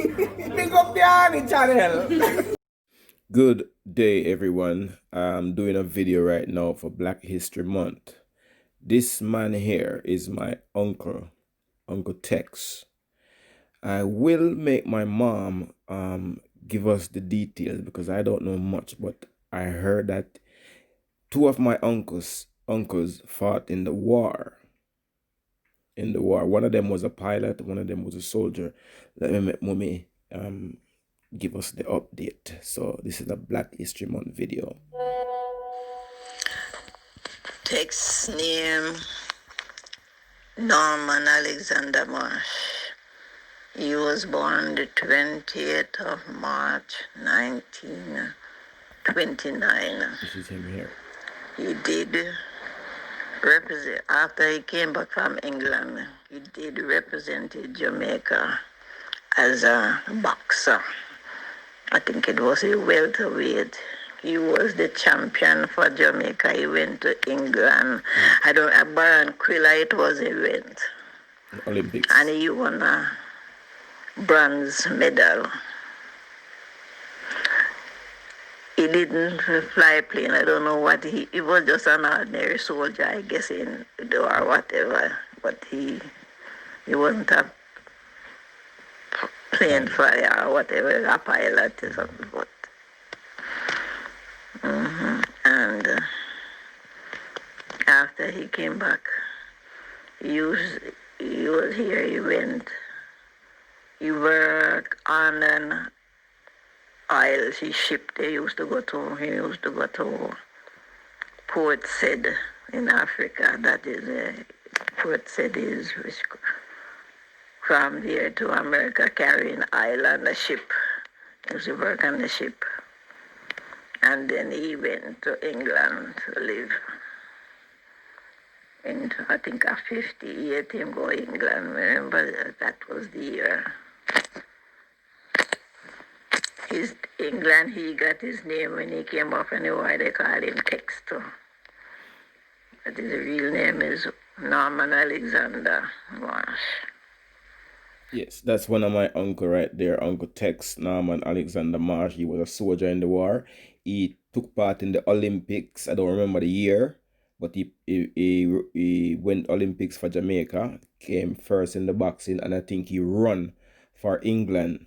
Pick up the Horny channel. Good day, everyone. I'm doing a video right now for Black History Month. This man here is my uncle, Uncle Tex. I will make my mom give us the details because I don't know much, but I heard that two of my uncles fought in the war. One of them was a pilot, one of them was a soldier. Let me make mommy give us the update. So this is a Black History Month video. Text name Norman Alexander Marsh. He was born the 28th of March 1929. This is him here. He did represent, after he came back from England, he did represent Jamaica as a boxer. I think it was a welterweight. He was the champion for Jamaica. He went to England. Baron Quilla, it was a event. Olympics. And he won a bronze medal. He didn't fly plane. I don't know what he was just an ordinary soldier, I guess, in or whatever. But he wasn't a plane flyer or whatever, a pilot or something. But, And after he came back, he was here, he worked on an oil ship he used to go to Port Said in Africa. That is, Port Said is from there to America, carrying oil on the ship. He used to work on the ship. And then he went to England to live. And I think at 58, him go to England. Remember, that was the year. England, he got his name when he came off and why they call him Tex too. But his real name is Norman Alexander Marsh. Yes, that's one of my uncle right there, Uncle Tex, Norman Alexander Marsh. He was a soldier in the war. He took part in the Olympics. I don't remember the year, but he went Olympics for Jamaica, came first in the boxing, and I think he run for England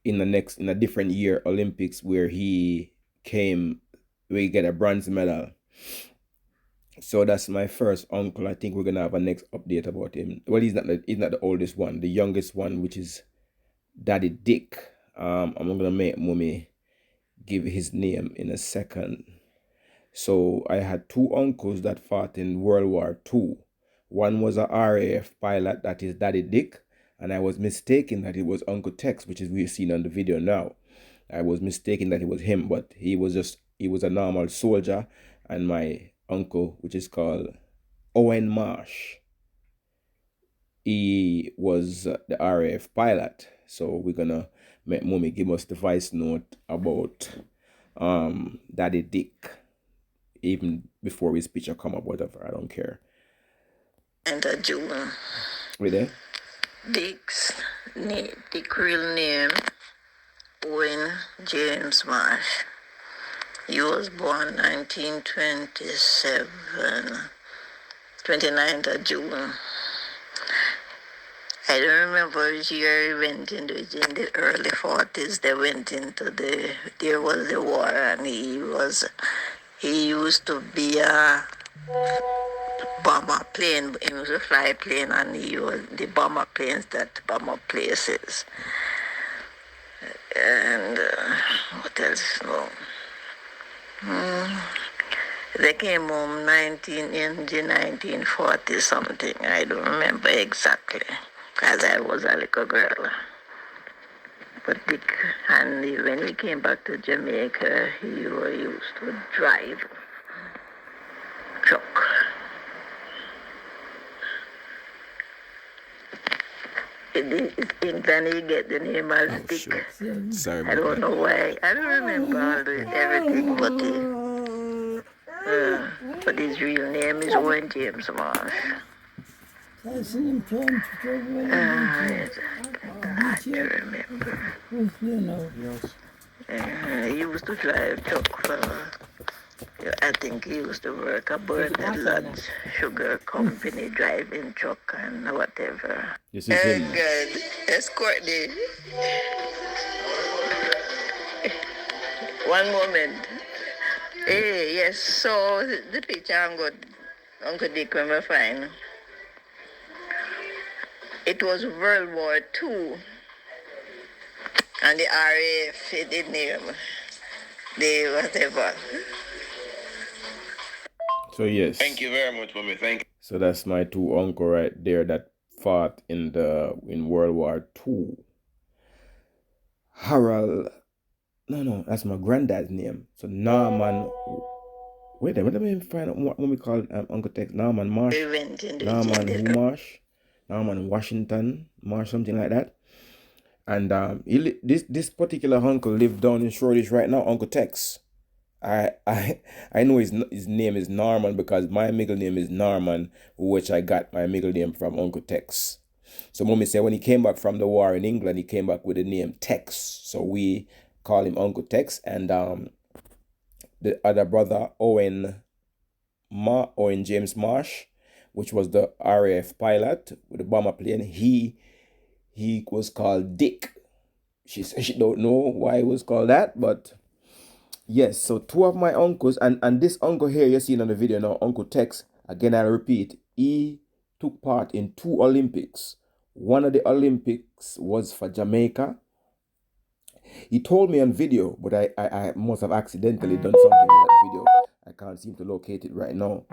in a different year Olympics where he get a bronze medal. So that's my first uncle. I think we're gonna have a next update about him. Well, he's not the oldest one, the youngest one, which is Daddy Dick. I'm gonna make mommy give his name in a second. So I had two uncles that fought in World War II. One was a RAF pilot, that is Daddy Dick, and I was mistaken that it was Uncle Tex, which is we've seen on the video now. I was mistaken that it was him, but he was a normal soldier, and my uncle, which is called Owen Marsh, he was the RAF pilot. So we're gonna make mommy give us the voice note about Daddy Dick, even before his picture come up, whatever, I don't care. And June. We there? Dick's real name, Owen James Marsh. He was born 1927, 29th of June. I don't remember which year he went into it. In the early 40s. They went into there was the war, and he used to be a bomber plane. He was a fly plane, and he was the bomber planes that bomb up places. And what else? No. They came home in the 1940 something. I don't remember exactly, because I was a little girl. But Dick, and when he came back to Jamaica, he used to drive truck. Then he get the name as Dick. Sure. Sorry about I don't know why. I don't remember everything, but his real name is Owen James Marsh. I seen him trying to travel on the beach here. Who's there now? He used to drive truck for, I think he used to work aboard the Lodge Sugar Company, driving truck and whatever. This is him. Good. Escort the. One moment. Hey, yes, so the picture I'm good. Uncle Dick, when we find. It was World War II, and the RAF, it did name. The whatever. So yes. Thank you very much, mommy. Thank you. So that's my two uncle right there that fought in World War II. Harold. No, that's my granddad's name. So Norman. Wait a minute, let me find out what we call Uncle Tex. Norman Marsh. Norman Marsh. Norman Washington Marsh, something like that. And this particular uncle lived down in Shoreditch right now, Uncle Tex. I know his name is Norman because my middle name is Norman, which I got my middle name from Uncle Tex. So mommy said when he came back from the war in England, he came back with the name Tex. So we call him Uncle Tex. And the other brother, Owen James Marsh, which was the RAF pilot with the bomber plane, he was called Dick. She said she don't know why he was called that, but yes. So two of my uncles, and this uncle here you see on the video now, Uncle Tex, again I repeat, he took part in 2 Olympics. One of the Olympics was for Jamaica. He told me on video, but I must have accidentally done something with that video. I can't seem to locate it right now.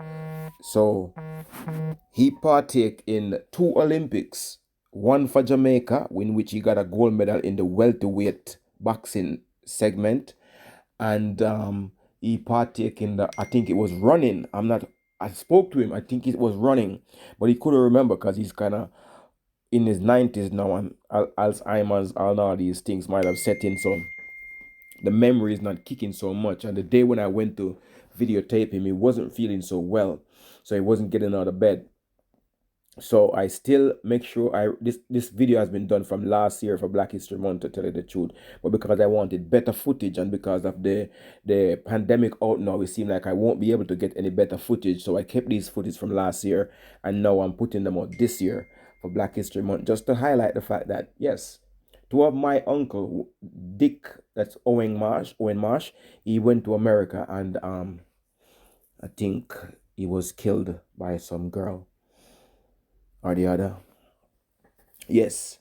So he partake in 2 Olympics. One for Jamaica, in which he got a gold medal in the welterweight boxing segment. And he partake in I think it was running. I spoke to him, I think it was running, but he couldn't remember because he's kind of in his 90s now, and Alzheimer's, all these things might have set in, so the memory is not kicking so much. And the day when I went to videotape him, he wasn't feeling so well, so he wasn't getting out of bed. So I still make sure this video has been done from last year for Black History Month, to tell you the truth, but because I wanted better footage and because of the pandemic out now, it seemed like I won't be able to get any better footage, so I kept these footage from last year and now I'm putting them out this year for Black History Month, just to highlight the fact that yes, 2 of my uncle Dick, that's Owen Marsh, he went to America, and I think he was killed by some girl or the other. Yes,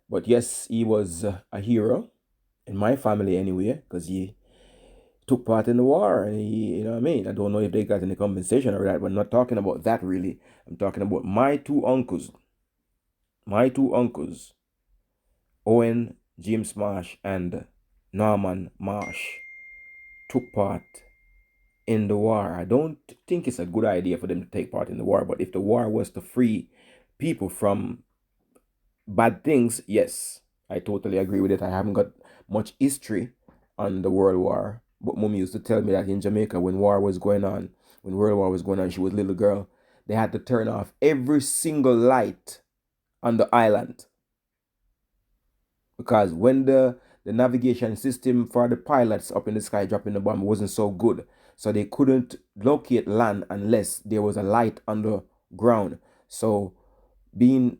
but yes, he was a hero in my family anyway, because he took part in the war, and he, you know what I mean? I don't know if they got any compensation or that, but I'm not talking about that really. I'm talking about my two uncles. Owen James Marsh and Norman Marsh, took part in the war. I don't think it's a good idea for them to take part in the war, but if the war was to free people from bad things, yes, I totally agree with it. I haven't got much history on the World War, but Mummy used to tell me that in Jamaica, when World War was going on, she was a little girl, they had to turn off every single light on the island, because when the navigation system for the pilots up in the sky dropping the bomb wasn't so good, so they couldn't locate land unless there was a light on the ground. So being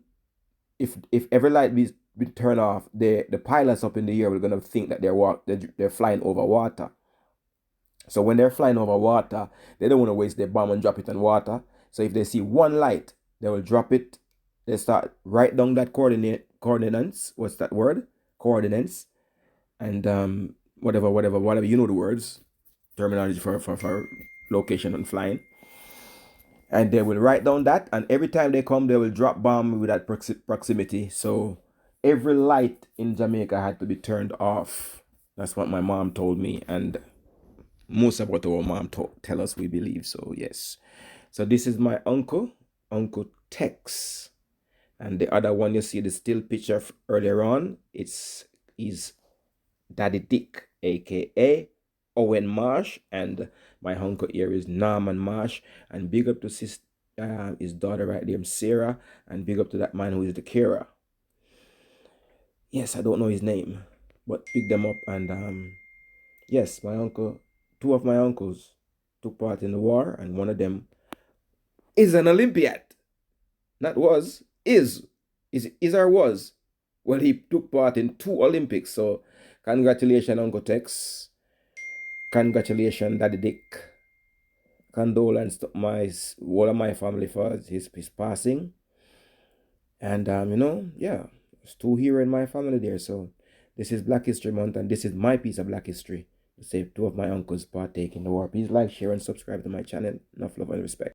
if every light be turned off, the pilots up in the air were gonna think that they're flying over water. So when they're flying over water, they don't want to waste their bomb and drop it on water. So if they see one light, they will drop it. They start write down that coordinates. What's that word? Coordinates. And whatever, you know the words, terminology for location and flying. And they will write down that, and every time they come, they will drop bomb with that proximity. So every light in Jamaica had to be turned off. That's what my mom told me, and most of what our mom tell us we believe. So yes. So this is my uncle Tex. And the other one, you see the still picture earlier on, is Daddy Dick, aka Owen Marsh, and my uncle here is Norman Marsh. And big up to his daughter right there, Sarah, and big up to that man who is the carer. Yes, I don't know his name, but pick them up. And yes, two of my uncles took part in the war, and one of them is an Olympiad. Not was, is or was. Well, he took part in 2 Olympics. So congratulations, Uncle Tex. Congratulations, Daddy Dick. Condolence to all of my family for his passing. And yeah, there's 2 here in my family there. So this is Black History Month, and this is my piece of Black history. To say 2 of my uncles partake in the war. Please like, share, and subscribe to my channel. Enough love and respect.